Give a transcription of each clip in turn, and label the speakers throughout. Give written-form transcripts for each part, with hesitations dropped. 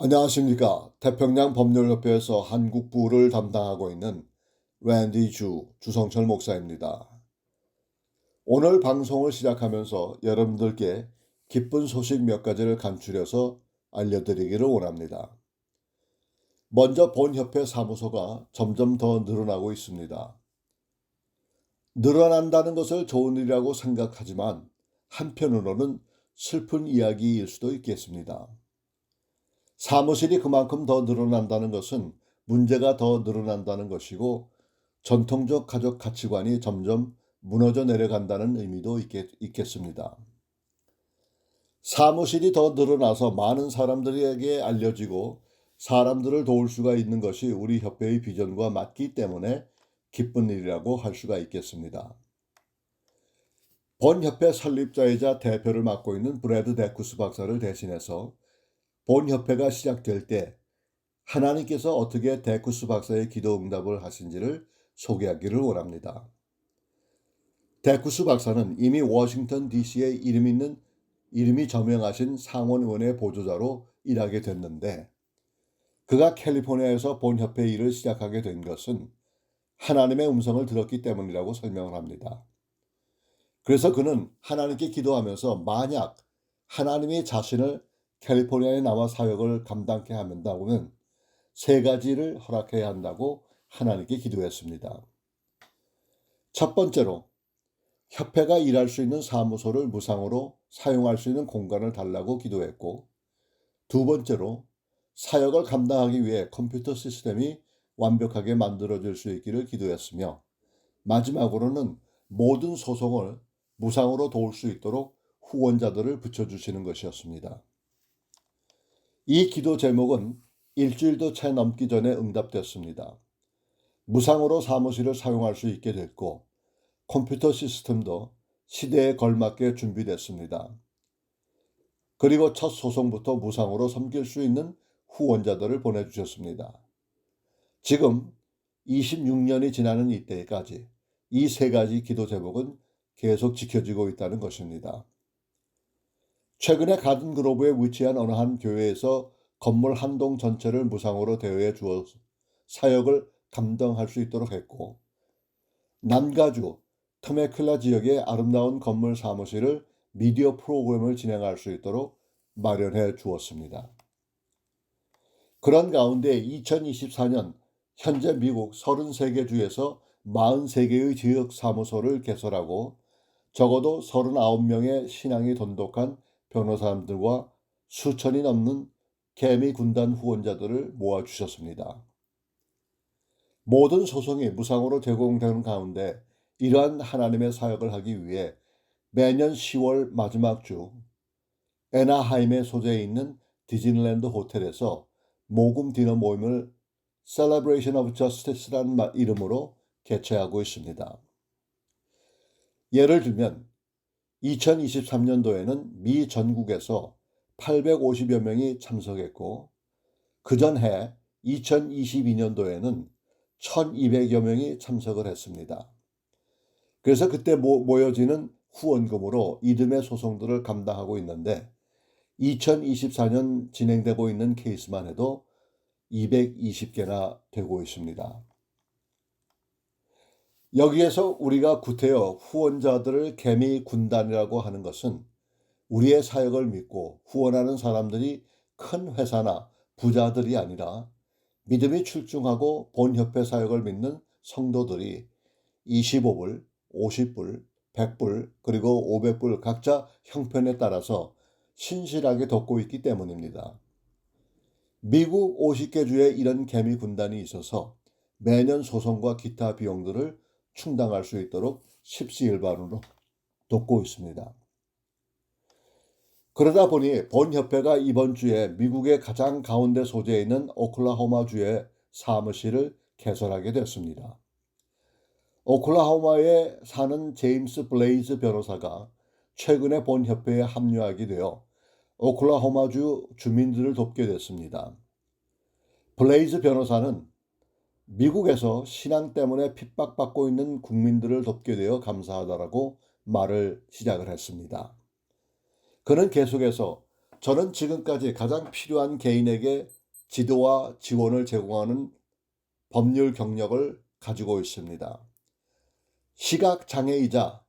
Speaker 1: 안녕하십니까. 태평양 법률협회에서 한국부를 담당하고 있는 랜디 주성철 목사입니다. 오늘 방송을 시작하면서 여러분들께 기쁜 소식 몇 가지를 간추려서 알려드리기를 원합니다. 먼저 본협회 사무소가 점점 더 늘어나고 있습니다. 늘어난다는 것을 좋은 일이라고 생각하지만 한편으로는 슬픈 이야기일 수도 있겠습니다. 사무실이 그만큼 더 늘어난다는 것은 문제가 더 늘어난다는 것이고 전통적 가족 가치관이 점점 무너져 내려간다는 의미도 있겠습니다. 사무실이 더 늘어나서 많은 사람들에게 알려지고 사람들을 도울 수가 있는 것이 우리 협회의 비전과 맞기 때문에 기쁜 일이라고 할 수가 있겠습니다. 본협회 설립자이자 대표를 맡고 있는 브래드 데쿠스 박사를 대신해서 본협회가 시작될 때 하나님께서 어떻게 데쿠스 박사의 기도 응답을 하신지를 소개하기를 원합니다. 데쿠스 박사는 이미 워싱턴 DC에 이름이 저명하신 상원의원의 보조자로 일하게 됐는데 그가 캘리포니아에서 본협회 일을 시작하게 된 것은 하나님의 음성을 들었기 때문이라고 설명을 합니다. 그래서 그는 하나님께 기도하면서 만약 하나님이 자신을 캘리포니아에 남아 사역을 감당케 한다고는 세 가지를 허락해야 한다고 하나님께 기도했습니다. 첫 번째로 협회가 일할 수 있는 사무소를 무상으로 사용할 수 있는 공간을 달라고 기도했고, 두 번째로 사역을 감당하기 위해 컴퓨터 시스템이 완벽하게 만들어질 수 있기를 기도했으며, 마지막으로는 모든 소송을 무상으로 도울 수 있도록 후원자들을 붙여주시는 것이었습니다. 이 기도 제목은 일주일도 채 넘기 전에 응답됐습니다. 무상으로 사무실을 사용할 수 있게 됐고 컴퓨터 시스템도 시대에 걸맞게 준비됐습니다. 그리고 첫 소송부터 무상으로 섬길 수 있는 후원자들을 보내주셨습니다. 지금 26년이 지나는 이때까지 이 세 가지 기도 제목은 계속 지켜지고 있다는 것입니다. 최근에 가든 그로브에 위치한 어느 한 교회에서 건물 한 동 전체를 무상으로 대여해 주어 사역을 감당할 수 있도록 했고, 남가주 테메클라 지역의 아름다운 건물 사무실을 미디어 프로그램을 진행할 수 있도록 마련해 주었습니다. 그런 가운데 2024년 현재 미국 33개 주에서 43개의 지역 사무소를 개설하고 적어도 39명의 신앙이 돈독한 변호사들과 수천이 넘는 개미 군단 후원자들을 모아주셨습니다. 모든 소송이 무상으로 제공되는 가운데 이러한 하나님의 사역을 하기 위해 매년 10월 마지막 주 애나하임에 소재해 있는 디즈니랜드 호텔에서 모금 디너 모임을 Celebration of Justice라는 이름으로 개최하고 있습니다. 예를 들면 2023년도에는 미 전국에서 850여 명이 참석했고 그 전해 2022년도에는 1200여 명이 참석을 했습니다. 그래서 그때 모여지는 후원금으로 이듬해 소송들을 감당하고 있는데 2024년 진행되고 있는 케이스만 해도 220개나 되고 있습니다. 여기에서 우리가 구태여 후원자들을 개미 군단이라고 하는 것은 우리의 사역을 믿고 후원하는 사람들이 큰 회사나 부자들이 아니라 믿음이 출중하고 본협회 사역을 믿는 성도들이 25불, 50불, 100불, 그리고 500불 각자 형편에 따라서 신실하게 돕고 있기 때문입니다. 미국 50개 주에 이런 개미 군단이 있어서 매년 소송과 기타 비용들을 충당할 수 있도록 십시일반으로 돕고 있습니다. 그러다 보니 본협회가 이번 주에 미국의 가장 가운데 소재에 있는 오클라호마주에 사무실을 개설하게 됐습니다. 오클라호마에 사는 제임스 블레이즈 변호사가 최근에 본협회에 합류하게 되어 오클라호마주 주민들을 돕게 됐습니다. 블레이즈 변호사는 미국에서 신앙 때문에 핍박받고 있는 국민들을 돕게 되어 감사하다라고 말을 시작을 했습니다. 그는 계속해서 저는 지금까지 가장 필요한 개인에게 지도와 지원을 제공하는 법률 경력을 가지고 있습니다. 시각장애이자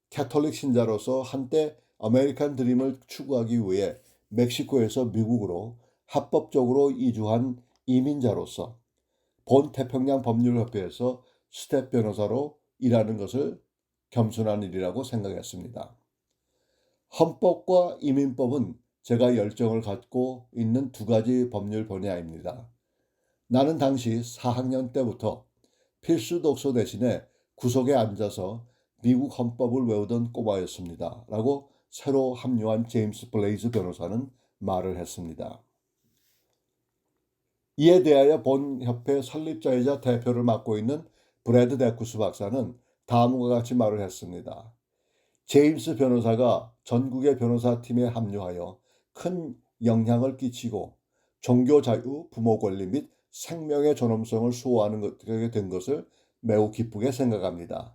Speaker 1: 캐톨릭 신자로서 한때 아메리칸 드림을 추구하기 위해 멕시코에서 미국으로 합법적으로 이주한 이민자로서 본태평양 법률협회에서 스텝 변호사로 일하는 것을 겸손한 일이라고 생각했습니다. 헌법과 이민법은 제가 열정을 갖고 있는 두 가지 법률 분야입니다. 나는 당시 4학년 때부터 필수 독서 대신에 구석에 앉아서 미국 헌법을 외우던 꼬마였습니다. 라고 새로 합류한 제임스 블레이즈 변호사는 말을 했습니다. 이에 대하여 본 협회 설립자이자 대표를 맡고 있는 브래드 데쿠스 박사는 다음과 같이 말을 했습니다. 제임스 변호사가 전국의 변호사팀에 합류하여 큰 영향을 끼치고 종교 자유, 부모 권리 및 생명의 존엄성을 수호하는 것에 된 것을 매우 기쁘게 생각합니다.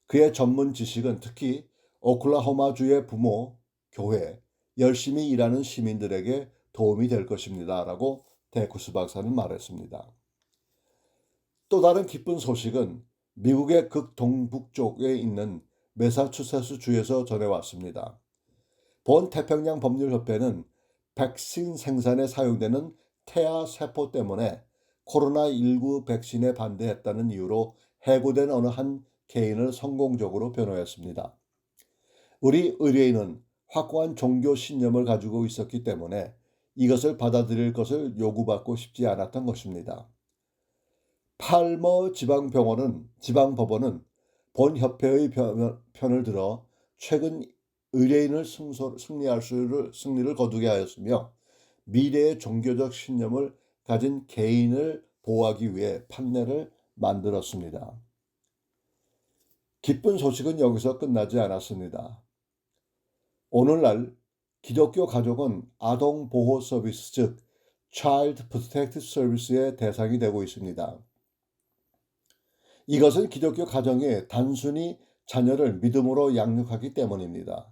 Speaker 1: 그의 전문 지식은 특히 오클라호마주의 부모, 교회, 열심히 일하는 시민들에게 도움이 될 것입니다. 라고 데쿠스 박사는 말했습니다. 또 다른 기쁜 소식은 미국의 극동북쪽에 있는 매사추세츠 주에서 전해왔습니다. 본 태평양 법률협회는 백신 생산에 사용되는 태아 세포 때문에 코로나19 백신에 반대했다는 이유로 해고된 어느 한 개인을 성공적으로 변호했습니다. 우리 의뢰인은 확고한 종교 신념을 가지고 있었기 때문에 이것을 받아들일 것을 요구받고 싶지 않았던 것입니다. 팔머 지방법원은 본 협회의 편을 들어 최근 의뢰인을 승리를 거두게 하였으며 미래의 종교적 신념을 가진 개인을 보호하기 위해 판례를 만들었습니다. 기쁜 소식은 여기서 끝나지 않았습니다. 오늘날 기독교 가족은 아동 보호 서비스 즉 Child Protective Service의 대상이 되고 있습니다. 이것은 기독교 가정이 단순히 자녀를 믿음으로 양육하기 때문입니다.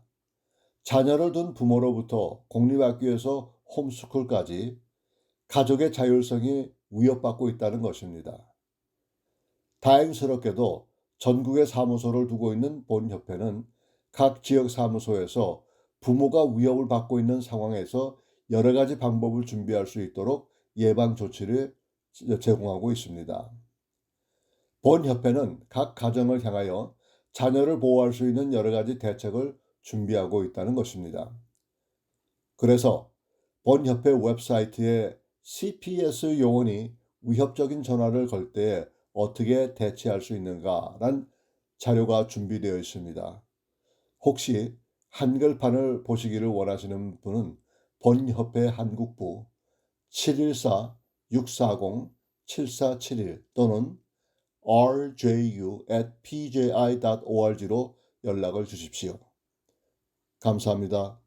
Speaker 1: 자녀를 둔 부모로부터 공립학교에서 홈스쿨까지 가족의 자율성이 위협받고 있다는 것입니다. 다행스럽게도 전국에 사무소를 두고 있는 본 협회는 각 지역 사무소에서 부모가 위협을 받고 있는 상황에서 여러 가지 방법을 준비할 수 있도록 예방 조치를 제공하고 있습니다. 본 협회는 각 가정을 향하여 자녀를 보호할 수 있는 여러 가지 대책을 준비하고 있다는 것입니다. 그래서 본 협회 웹사이트에 CPS 요원이 위협적인 전화를 걸 때에 어떻게 대처할 수 있는가란 자료가 준비되어 있습니다. 혹시 한글판을 보시기를 원하시는 분은 본 협회 한국부 714-640-7471 또는 rju@pji.org로 연락을 주십시오. 감사합니다.